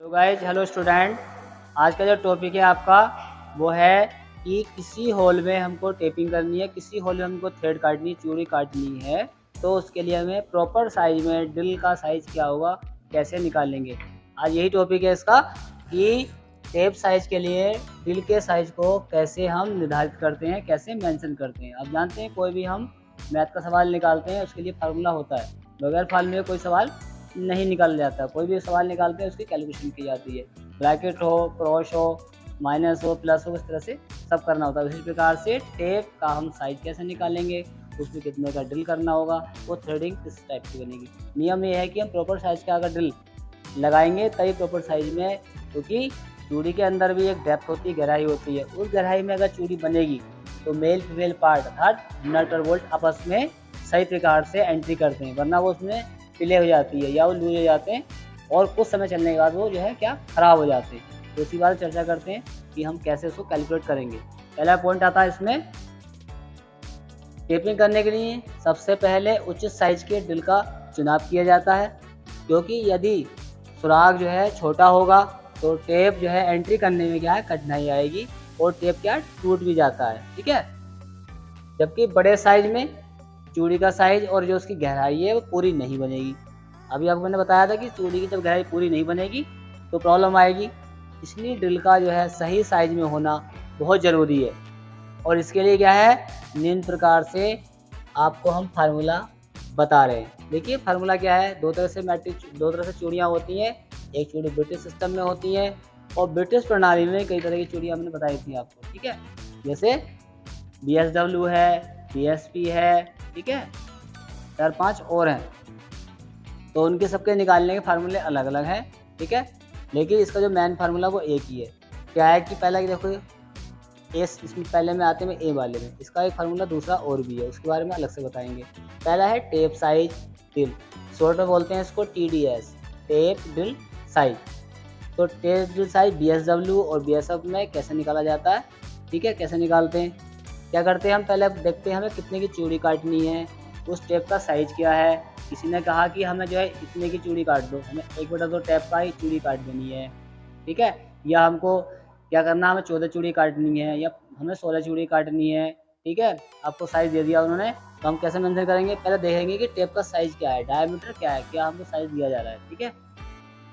तो guys hello student, आज का जो टॉपिक है आपका वो है कि किसी होल में हमको टेपिंग करनी है, किसी होल में हमको थ्रेड काटनी, चूड़ी काटनी है। तो उसके लिए हमें प्रॉपर साइज में ड्रिल का साइज़ क्या होगा, कैसे निकालेंगे। आज यही टॉपिक है इसका कि टेप साइज़ के लिए ड्रिल के साइज़ को कैसे हम निर्धारित करते हैं, कैसे मेंशन करते हैं। अब जानते हैं कोई भी हम मैथ का सवाल निकालते हैं उसके लिए फार्मूला होता है, बगैर फार्मूले कोई सवाल नहीं निकाला जाता। कोई भी सवाल निकालते हैं उसकी कैलकुलेशन की जाती है, ब्रैकेट हो, क्रॉस हो, माइनस हो, प्लस हो, इस तरह से सब करना होता है। उसी प्रकार से टेप का हम साइज कैसे निकालेंगे, उसमें कितने का ड्रिल करना होगा, वो थ्रेडिंग किस टाइप की बनेगी। नियम ये है कि हम प्रॉपर साइज का अगर ड्रिल लगाएंगे तभी प्रॉपर साइज में, क्योंकि चूड़ी के अंदर भी एक डेप्थ होती है, गहराई होती है। उस गहराई में अगर चूड़ी बनेगी तो मेल फीमेल पार्ट अर्थात नट और बोल्ट आपस में सही प्रकार से एंट्री करते हैं, वरना वो उसमें डिले हो जाती है या वो लूज हो जाते हैं और कुछ समय चलने के बाद वो जो है क्या ख़राब हो जाते हैं। तो इसी बात चर्चा करते हैं कि हम कैसे उसको कैलकुलेट करेंगे। पहला पॉइंट आता है इसमें, टेपिंग करने के लिए सबसे पहले उचित साइज के ड्रिल का चुनाव किया जाता है, क्योंकि यदि सुराग जो है छोटा होगा तो टेप जो है एंट्री करने में क्या है कठिनाई आएगी और टेप क्या टूट भी जाता है। ठीक है, जबकि बड़े साइज में चूड़ी का साइज और जो उसकी गहराई है वो पूरी नहीं बनेगी। अभी आपको मैंने बताया था कि चूड़ी की जब गहराई पूरी नहीं बनेगी तो प्रॉब्लम आएगी, इसलिए ड्रिल का जो है सही साइज में होना बहुत ज़रूरी है। और इसके लिए क्या है, निम्न प्रकार से आपको हम फार्मूला बता रहे हैं। देखिए फार्मूला क्या है, दो तरह से चूड़ियाँ होती हैं। एक चूड़ी ब्रिटिश सिस्टम में होती है और ब्रिटिश प्रणाली में कई तरह की चूड़ियाँ मैंने बताई थी आपको। ठीक है, जैसे BSW है, BSP है, ठीक है, 4-5 और हैं। तो उनके सबके निकालने के फार्मूले अलग अलग हैं। ठीक है, लेकिन इसका जो मेन फार्मूला वो एक ही है। क्या है कि पहला देखो एस, इसमें पहले में आते हैं ए वाले में, इसका एक फार्मूला दूसरा और भी है, उसके बारे में अलग से बताएंगे। पहला है टेप साइज ड्रिल, शॉर्ट में बोलते हैं इसको TDS, टेप ड्रिल साइज। तो टेप ड्रिल साइज BSW और BSF में कैसे निकाला जाता है। ठीक है, कैसे निकालते हैं, क्या करते हैं हम पहले देखते हैं हमें कितने की चूड़ी काटनी है, उस टेप का साइज़ क्या है। किसी ने कहा कि हमें जो है इतने की चूड़ी काट दो, हमें 1/2 टेप का ही चूड़ी काट देनी है। ठीक है, या हमको क्या करना, हमें 14 चूड़ी काटनी है या हमें 16 चूड़ी काटनी है। ठीक है, आपको साइज़ दे दिया उन्होंने, तो हम कैसे मेंशन करेंगे, पहले देखेंगे कि टेप का साइज़ क्या है, डायमीटर क्या है, क्या हमको साइज़ दिया जा रहा है। ठीक है,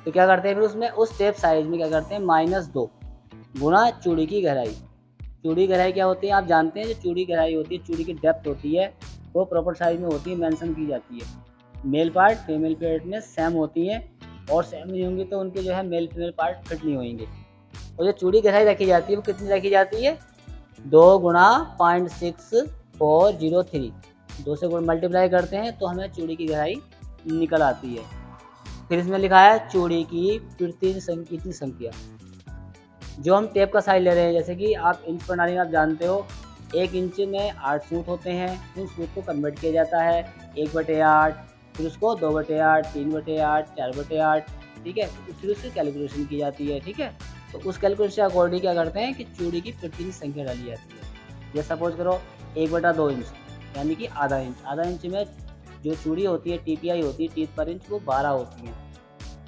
तो क्या करते हैं फिर उसमें उस टेप साइज़ में क्या करते हैं -2 गुना चूड़ी की गहराई। चूड़ी गहराई क्या होती है आप जानते हैं, जो चूड़ी गहराई होती है, चूड़ी की डेप्थ होती है, वो प्रॉपर साइज में होती है, मेंशन की जाती है। मेल पार्ट फीमेल पार्ट में सेम होती हैं और सेम नहीं होंगी तो उनके जो है मेल फीमेल पार्ट फिट नहीं होंगे। और जो चूड़ी गहराई रखी जाती है वो कितनी रखी जाती है, 2 गुणा 0.6403, 2 से मल्टीप्लाई करते हैं तो हमें चूड़ी की गहराई निकल आती है। फिर इसमें लिखा है चूड़ी की प्रति संख्या, जो हम टेप का साइज ले रहे हैं। जैसे कि आप इंच प्रणाली में आप जानते हो 1 इंच में 8 सूट होते हैं, उन सूट को कन्वर्ट किया जाता है 1/8, फिर उसको 2/8, 3/8, 4/8। ठीक है, फिर उसकी कैलकुलेशन की जाती है। ठीक है, तो उस कैलकुलेशन के अकॉर्डिंग क्या करते हैं कि चूड़ी की प्रति संख्या डाली जाती है। जैसे सपोज करो 1/2 इंच यानी कि आधा इंच, आधा इंच में जो चूड़ी होती है TPI होती है, टीथ पर इंच, वो 12 होती हैं।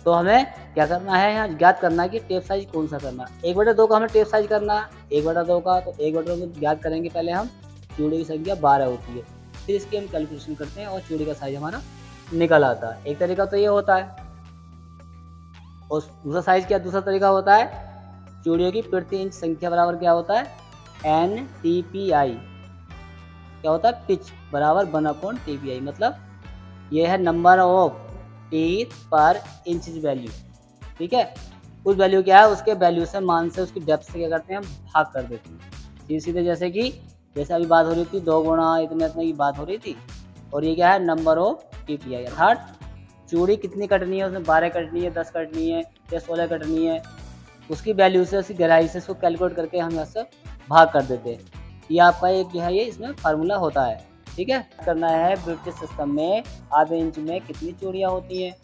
तो हमें क्या करना है, यहाँ ज्ञात करना है कि टेप साइज कौन सा करना है। 1/2 का हमें टेप साइज करना है, 1/2 का, तो 1/2 ज्ञात करेंगे पहले हम, चूड़ी की संख्या 12 होती है, फिर इसकी हम कैलकुलेशन करते हैं और चूड़ी का साइज हमारा निकल आता है। एक तरीका तो ये होता है, और दूसरा साइज क्या, दूसरा तरीका होता है चूड़ियों की प्रति इंच संख्या बराबर क्या होता है NTPI, क्या होता है पिच बराबर 1/TPI, मतलब ये है नंबर ऑफ टीथ पर इंच वैल्यू। ठीक है, उस वैल्यू क्या है, उसके वैल्यू से, मान से, उसकी डेप्थ से क्या करते हैं हम भाग कर देते हैं सीधे सीधे। जैसे अभी बात हो रही थी 2 गुणा इतने इतने की बात हो रही थी, और ये क्या है नंबर ऑफ TPI, अर्थात चूड़ी कितनी कटनी है, उसमें 12 कटनी है, 10 कटनी है या 16 कटनी है, उसकी वैल्यू से, उसकी गहराई से उसको कैलकुलेट करके हम यहाँ से भाग कर देते हैं। ये आपका एक जो है ये इसमें फार्मूला होता है। ठीक है, करना है ब्रिटिश सिस्टम में आधे इंच में कितनी चूड़ियाँ होती हैं,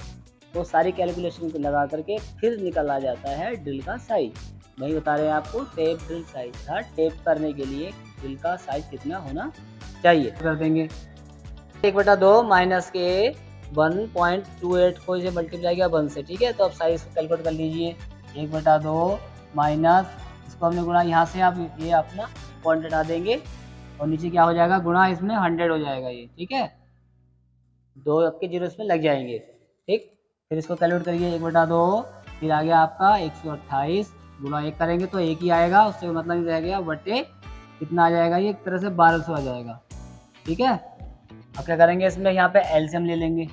तो सारी कैलकुलेशन को लगा करके फिर निकल आ जाता है ड्रिल का साइज। वही बता रहे हैं आपको, टेप ड्रिल साइज था, टेप करने के लिए ड्रिल का साइज कितना होना चाहिए। कर देंगे 1/2 माइनस के 1.28 को इसे मल्टीप्लाई किया 1 से, ठीक है। तो अब साइज कैलकुलेट कर लीजिए, 1/2 माइनस इसको हमने गुणा यहाँ से, आप ये अपना पॉइंट हटा देंगे और नीचे क्या हो जाएगा, गुणा इसमें 100 हो जाएगा ये, ठीक है। 2 आपके जीरो इसमें लग जाएंगे, ठीक। फिर इसको कैलकुलेट करिए, 1/2 फिर आ गया आपका 128 गुणा 1 करेंगे तो 1 ही आएगा, उससे मतलब रह गया बटे कितना आ जाएगा, ये एक तरह से 1200 आ जाएगा, ठीक है। अब क्या करेंगे, इसमें यहाँ पे एलसीएम ले लेंगे,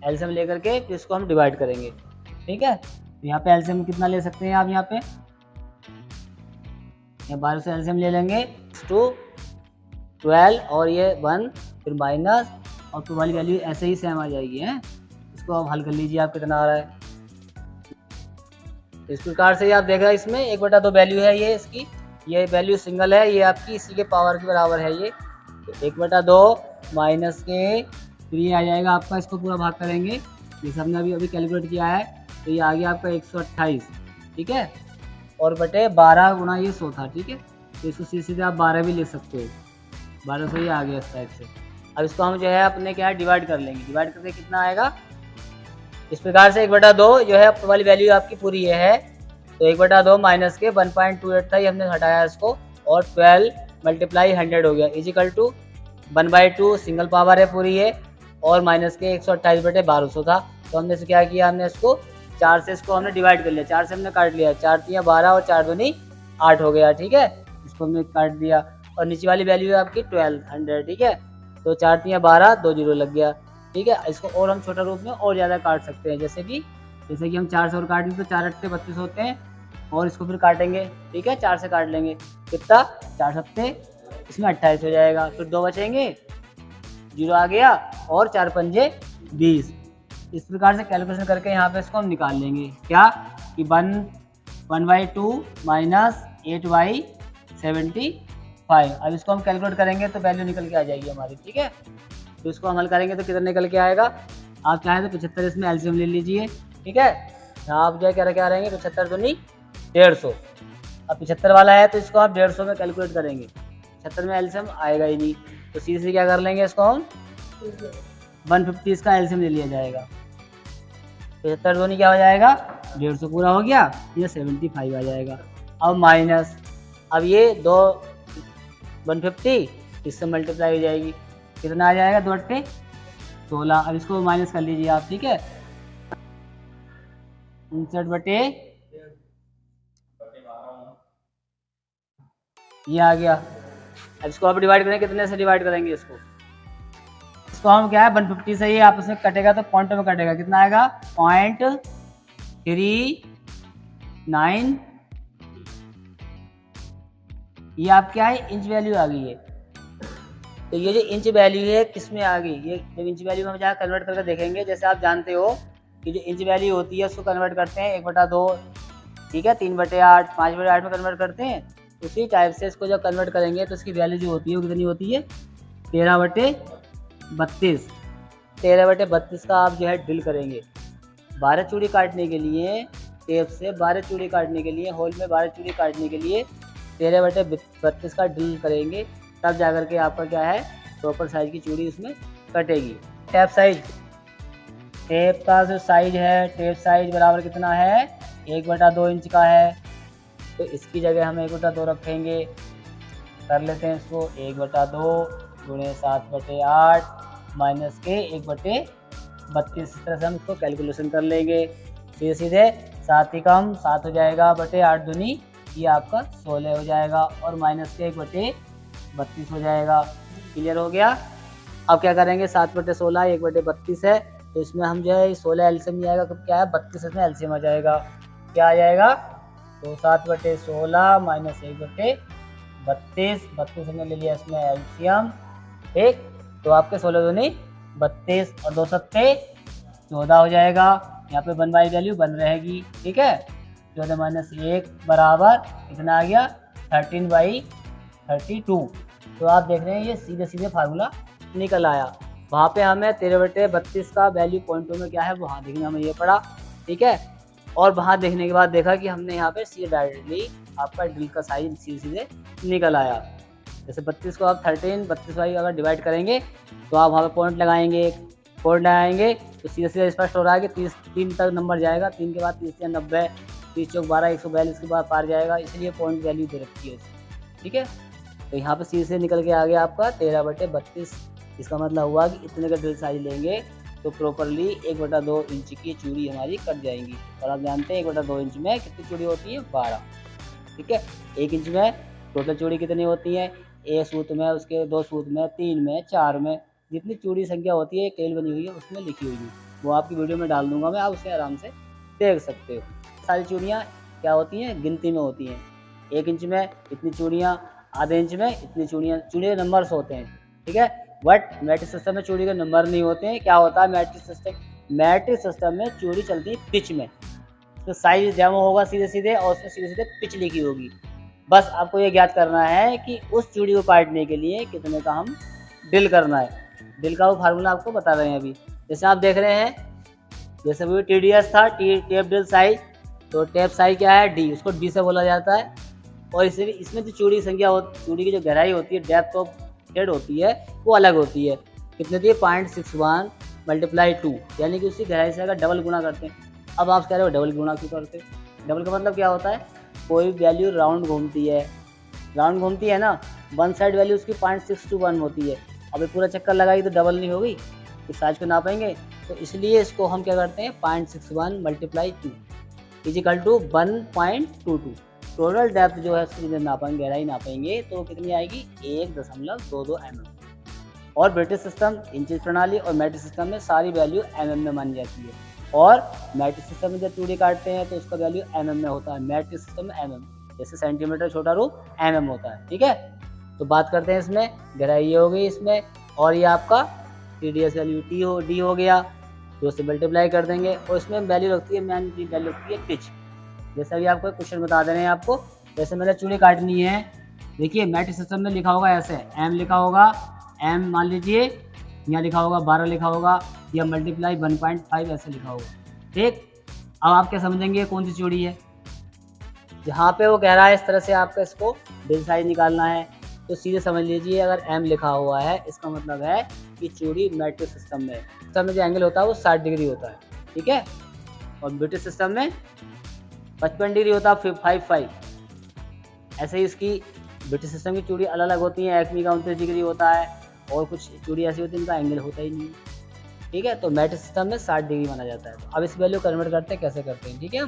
एलसीएम लेकर के फिर इसको हम डिवाइड करेंगे, ठीक है। तो यहाँ पे एलसीएम कितना ले सकते हैं आप, यहाँ पे 1200 एलसीएम ले लेंगे, 12 और ये 1 फिर माइनस और 2 वाली वैल्यू ऐसे ही सेम आ जाएगी है। इसको आप हल कर लीजिए, आप कितना आ रहा है। इस प्रकार से आप देख रहे हैं इसमें 1/2 वैल्यू है ये इसकी, ये वैल्यू सिंगल है, ये आपकी इसी के पावर के बराबर है ये। तो 1/2 माइनस के फिर ये आ जाएगा आपका, इसको पूरा भाग करेंगे, जैसे हमने अभी कैलकुलेट किया है, तो ये आ गया आपका 128, ठीक है। और बटे 12 गुणा ये 100 था, ठीक है। तो इसको सीधे आप 12 भी ले सकते हो, 1200 ही आ गया इस टाइप से। अब इसको हम जो है अपने क्या है डिवाइड कर लेंगे, डिवाइड करके कितना आएगा इस प्रकार से 1/2 जो है वाली वैल्यू आपकी पूरी ये है। तो 1/2 माइनस के 1.28 था, ये हमने हटाया इसको, और 12 मल्टीप्लाई 100 हो गया, इजिकल टू 1/2 सिंगल पावर है पूरी है, और माइनस के 128/1200 था। तो हमने क्या किया, हमने इसको 4 से इसको हमने डिवाइड कर लिया, 4 से हमने काट लिया, 4 3 12 और 4 दूनी 8 हो गया, ठीक है। इसको हमने काट दिया और नीचे वाली वैल्यू है आपकी 1200, ठीक है। तो 4 3 12 2 जीरो लग गया, ठीक है। इसको और हम छोटा रूप में और ज़्यादा काट सकते हैं, जैसे कि हम 4 से और काटेंगे तो 4 8 32 होते हैं, और इसको फिर काटेंगे, ठीक है, 4 से काट लेंगे, कितना 4 7 इसमें 28 हो जाएगा, फिर 2 बचेंगे, 0 आ गया, और 4 पंजे 20। इस प्रकार से कैलकुलेशन करके यहाँ पे इसको हम निकाल लेंगे, क्या कि 1/2 माइनस 8/75। अब इसको हम कैलकुलेट करेंगे तो वैल्यू निकल के आ जाएगी हमारी, ठीक है। तो इसको हम हल करेंगे तो कितना निकल के आएगा, आप चाहें तो 75 इसमें एलसीएम ले लीजिए, ठीक है। आप जो क्या क्या रहेंगे 75 दूनी 150, अब 75 वाला है तो इसको आप 150 में कैलकुलेट करेंगे, 76 में एलसीएम आएगा ही नहीं, तो सीधे से क्या कर लेंगे, इसको हम 150 इसका एलसीएम ले लिया जाएगा। 75 दूनी क्या हो जाएगा 150 पूरा हो गया, ये 75 आ जाएगा। अब माइनस, अब ये 2 150 इससे मल्टीप्लाई हो जाएगी, कितना आ जाएगा 2/16। अब इसको माइनस कर लीजिए आप, ठीक है, 59 ये आ गया। अब इसको आप डिवाइड करें, कितने से डिवाइड करेंगे इसको हम क्या है 150 से ही आपस में कटेगा तो पॉइंट में कटेगा, कितना आएगा 0.39, ये आप क्या है इंच वैल्यू आ गई है। तो ये जो इंच वैल्यू है किस में आ गई, ये जब इंच वैल्यू में हम जहाँ कन्वर्ट करके देखेंगे, जैसे आप जानते हो कि जो इंच वैल्यू होती है उसको कन्वर्ट करते हैं 1/2, ठीक है, 3/8 5/8 में कन्वर्ट करते हैं। उसी टाइप से इसको जब कन्वर्ट करेंगे तो इसकी वैल्यू जो होती है वो कितनी होती है 13/32। 13/32 का आप जो है ड्रिल करेंगे 12 चूड़ी काटने के लिए, टेप से 12 चूड़ी काटने के लिए, होल में 12 चूड़ी काटने के लिए 13/32 का ड्रिल करेंगे, तब जाकर के आपका क्या है प्रॉपर साइज की चूड़ी उसमें कटेगी। टेप साइज, टेप का जो साइज है, टेप साइज बराबर कितना है 1/2 इंच का है, तो इसकी जगह हम 1/2 रखेंगे, कर लेते हैं इसको 1/2 गुणे 7/8 माइनस के 1/32। इस तरह से हम इसको कैलकुलेशन कर लेंगे, सीधे सीधे 7 ही कम 7 हो जाएगा, बटे 8 दूनी ये आपका 16 हो जाएगा, और माइनस के 1/32 हो जाएगा। क्लियर हो गया। अब क्या करेंगे 7/16 1/32 है, तो इसमें हम जो है 16 एलसीएम नहीं आएगा, तो क्या है 32 इसमें एलसीएम आ जाएगा, क्या आ जाएगा, तो 7/16 माइनस 1/32, 32 हमने ले लिया इसमें एलसीएम, ठीक। तो आपके 16 दूनी 32 और 2 सत्ते 14 हो जाएगा, यहाँ पे 1 बाई वैल्यू 1 रहेगी, ठीक है। 14 माइनस 1 बराबर कितना आ गया 13/32। तो आप देख रहे हैं ये सीधे सीधे फार्मूला निकल आया। वहाँ पे हमें 13/32 का वैल्यू पॉइंटों में क्या है वहाँ देखने हमें ये पड़ा, ठीक है। और वहाँ देखने के बाद देखा कि हमने यहाँ पे सीधे डायरेक्टली आपका ड्रिल का साइज सीधे सीधे निकल आया। जैसे 32 को आप 32 बाई अगर डिवाइड करेंगे तो आप वहाँ पे पॉइंट लगाएंगे, कोड आएंगे तो सीधे सीधे स्पष्ट हो रहा है कि 3 तक नंबर जाएगा, 3 के बाद 30 या 90, 30 चौक 12, 142 के बाद पार जाएगा, इसलिए पॉइंट वैल्यू दे रखी है इसमें। ठीक है, तो यहाँ पे सीधे से निकल के आ गया आपका 13/32। इसका मतलब हुआ कि इतने का ड्रिल साइज लेंगे तो प्रॉपरली 1/2 इंच की चूड़ी हमारी कट जाएंगी। और आप जानते हैं 1/2 इंच में कितनी चूड़ी होती है, 12। ठीक है, 1 इंच में टोटल चूड़ी कितनी होती है, एक सूत में, उसके 2 सूत में, 3 में, 4 में, जितनी चूड़ी संख्या होती है एक टेल बनी हुई है उसमें लिखी हुई है, वो आपकी वीडियो में डाल दूंगा मैं, आप उसे आराम से देख सकते हो। सारी चूड़ियाँ क्या होती हैं, गिनती में होती हैं। 1 इंच में इतनी चूड़ियाँ, आधे इंच में इतनी चूड़ियाँ, चूड़ी के नंबर्स होते हैं। ठीक है, बट मैट्रिक सिस्टम में चूड़ी के नंबर नहीं होते हैं। क्या होता है मैट्रिक सिस्टम में चूड़ी चलती है पिच में, तो साइज डेमो होगा सीधे सीधे और उसमें सीधे सीधे पिच लिखी होगी। बस आपको ये ज्ञात करना है कि उस चूड़ी को काटने के लिए कितने का हम ड्रिल करना है। ड्रिल का वो फार्मूला आपको बता रहे हैं अभी। जैसे आप देख रहे हैं, जैसे भी TDS था, टेप ड्रिल साइज, तो टेप साइज क्या है, D, उसको D से बोला जाता है। और इसमें जो चूड़ी संख्या चूड़ी की जो गहराई होती है, डेप्थ ऑफ थ्रेड होती है, वो अलग होती है। कितनी थी, 0.61 × 2, यानी कि उसकी गहराई से अगर डबल गुना करते हैं। अब आप कह रहे हो डबल गुना क्यों करते हो, डबल का मतलब क्या होता है, कोई वैल्यू राउंड घूमती है ना, वन साइड वैल्यू उसकी 0.621 होती है। अब पूरा चक्कर लगाई तो डबल नहीं होगी, तो साइज को नापेंगे, तो इसलिए इसको हम क्या करते हैं, 0.61 × 2 = 1.22। टोटल डेप्थ जो है उसकी जब नापेंगे, गहराई नापेंगे, तो कितनी आएगी, 1.22 mm। और ब्रिटिश सिस्टम इंचेस प्रणाली और मैट्रिक सिस्टम में सारी वैल्यू mm में मानी जाती है। और मैट्रिक सिस्टम में जब चूड़ी काटते हैं तो उसका वैल्यू mm में होता है, मैट्रिक सिस्टम में mm, जैसे सेंटीमीटर छोटा रूप mm होता है। ठीक है, तो बात करते हैं इसमें, गहराई ये हो गई इसमें, और ये आपका TDS वैल्यू D हो गया, 2 से मल्टीप्लाई कर देंगे। और इसमें वैल्यू लगती है, मेन वैल्यू लगती है पिच। जैसे अभी आपको क्वेश्चन बता दे रहे हैं आपको, जैसे मैंने चूड़ी काटनी है, देखिए मैट्रिक सिस्टम में लिखा होगा ऐसे, m लिखा होगा, m मान लीजिए यहाँ लिखा होगा 12 लिखा होगा, या मल्टीप्लाई 1.5 ऐसे लिखा होगा। ठीक, अब आप क्या समझेंगे कौन सी चूड़ी है, जहाँ पे वो कह रहा है इस तरह से आपका इसको ड्रिल साइज निकालना है, तो सीधे समझ लीजिए अगर m लिखा हुआ है इसका मतलब है कि चूड़ी मैट्रिक सिस्टम में, सिस्टम में जो एंगल होता है वो 60 डिग्री होता है। ठीक है, और ब्रिटिश सिस्टम में 55 डिग्री होता है, 55। ऐसे ही इसकी ब्रिटिश सिस्टम की चूड़ी अलग अलग होती हैं, एक्मी का 29 डिग्री होता है, और कुछ चूड़ी ऐसी होती है इनका एंगल होता ही नहीं। ठीक है, तो मैट्रिक सिस्टम में 60 डिग्री माना जाता है। तो अब इस वैल्यू कन्वर्ट करते हैं, कैसे करते हैं। ठीक है,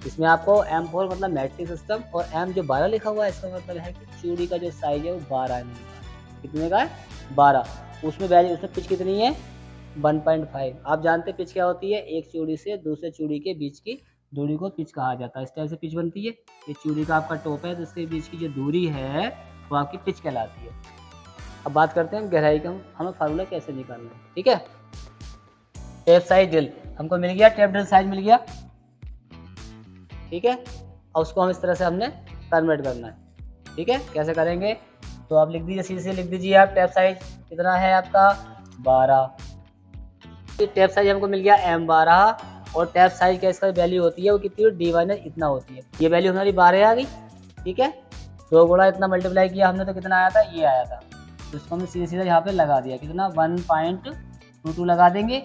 इसमें आपको M4 मतलब मैट्रिक सिस्टम, और M जो 12 लिखा हुआ है इसका मतलब है कि चूड़ी का जो साइज है वो 12 mm का। कितने का है, 12। उसमें वैल्यू, उसमें पिच कितनी है, 1.5। आप जानते हैं पिच क्या होती है, एक चूड़ी से दूसरे चूड़ी के बीच की दूरी को पिच कहा जाता है। इस टाइप से पिच बनती है, ये चूड़ी का आपका टॉप है तो इसके बीच की जो दूरी है वो आपकी पिच कहलाती है। अब बात करते हैं गहराई का, हमें फार्मूला कैसे निकालना है। ठीक है, टेप साइज ड्रिल हमको मिल गया, टेप ड्रिल साइज मिल गया। ठीक है, और उसको हम इस तरह से हमने कन्वर्ट करना है। ठीक है, कैसे करेंगे, तो आप लिख दीजिए, सीधे से लिख दीजिए आप, टेप साइज कितना है आपका, 12। टेप साइज हमको मिल गया M12, और टैप साइज का इसका वैल्यू होती है वो कितनी, D- इतना होती है। ये वैल्यू हमारी 12 आ गई। ठीक है, 2 गुणा इतना मल्टीप्लाई किया हमने तो कितना आया था, ये आया था, तो इसको हमने सीधे सीधे यहाँ पे लगा दिया, कितना 1.22 लगा देंगे,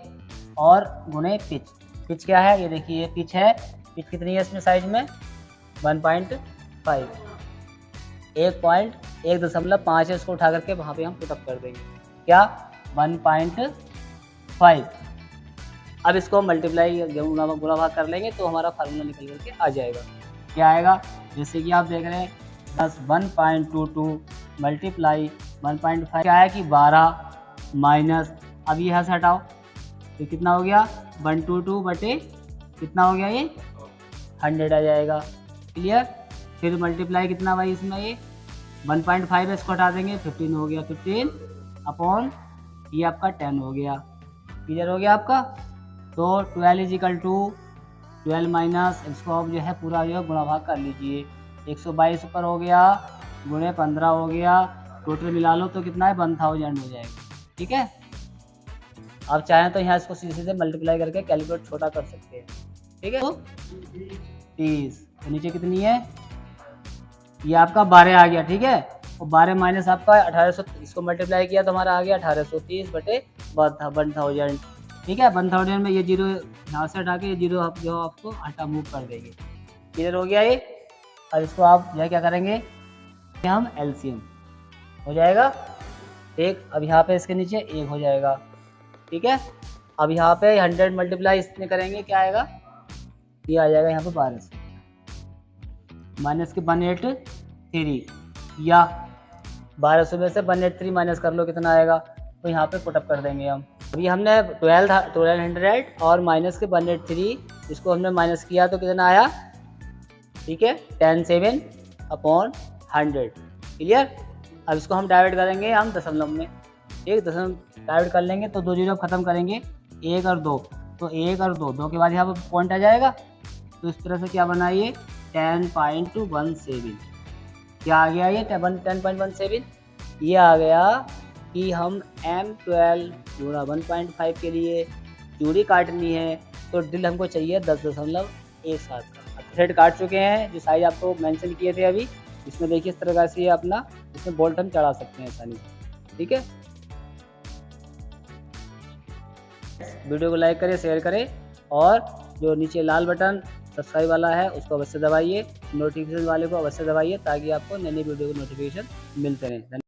और गुणे पिच। पिच क्या है, ये देखिए ये पिच है, पिच कितनी है इसमें साइज में, 1.5, 1.5 है, उसको उठा करके वहाँ पे हम पुटअप कर देंगे, क्या 1.5। अब इसको मल्टीप्लाई गुणा भाग कर लेंगे तो हमारा फार्मूला निकल करके आ जाएगा। क्या आएगा, जैसे कि आप देख रहे हैं, बस 1.22 मल्टीप्लाई 1.5 क्या है कि 12 माइनस, अब ये यहाँ से हटाओ तो कितना हो गया, 122 बटे कितना हो गया, ये 100 आ जाएगा। क्लियर, फिर मल्टीप्लाई कितना भाई इसमें, ये 1.5 है, इसको हटा देंगे, 15 हो गया, 15 अपॉन ये आपका 10 हो गया। क्लियर हो गया आपका, तो 12 माइनस, इसको अब जो है पूरा जो है गुणा भाग कर लीजिए, 122 ऊपर हो गया, गुणे 15 हो गया, टोटल मिला लो तो कितना है, 1000 हो जाएगा। ठीक है, आप चाहें तो यहाँ इसको सीधे सीधे मल्टीप्लाई करके कैलकुलेट छोटा कर सकते हैं। ठीक है, तो 30, तो नीचे कितनी है, ये आपका 12 आ गया। ठीक है, और 12 माइनस आपका 1800, इसको मल्टीप्लाई किया तो हमारा आ गया 1830/1000। ठीक है, 1000 में ये जीरो यहाँ से हटा के ये जीरो आप जो आपको हटा मूव कर देंगे। क्लियर हो गया ये। अब इसको आप यह क्या करेंगे, हम एलसीएम हो जाएगा एक। अब यहाँ पे इसके नीचे 1 हो जाएगा। ठीक है, अब यहाँ पे 100 मल्टीप्लाई इसमें करेंगे, क्या आएगा, ये आ जाएगा यहाँ पे 1200 माइनस के 183, या 1200 में से 183 माइनस कर लो कितना आएगा, तो यहाँ पे पुटअप कर देंगे हम। अभी हमने 1200 और माइनस के 183, इसको हमने माइनस किया तो कितना आया, ठीक है, 10/7/100। क्लियर। अब इसको हम डाइवाइड करेंगे हम दशमलव में, एक दशमलव डाइवाइड कर लेंगे तो 2 जीरो ख़त्म करेंगे, 1 और 2, तो 1 और 2 के बाद यहाँ पर पॉइंट आ जाएगा। तो इस तरह से क्या बना ये 10.17, क्या आ गया ये 10.17, ये आ गया कि हम M12 गुणा 1.5 के लिए चूड़ी काटनी है, तो ड्रिल हमको चाहिए 10.17 का। थ्रेड काट चुके हैं, जो साइज आपको मेंशन किए थे अभी, इसमें देखिए इस तरह से ये अपना इसमें बोल्ट हम चढ़ा सकते हैं आसानी से। ठीक है, वीडियो को लाइक करें, शेयर करें, और जो नीचे लाल बटन सब्सक्राइब वाला है उसको अवश्य दबाइए, नोटिफिकेशन वाले को अवश्य दबाइए, ताकि आपको नई नई वीडियो को नोटिफिकेशन मिलते रहें।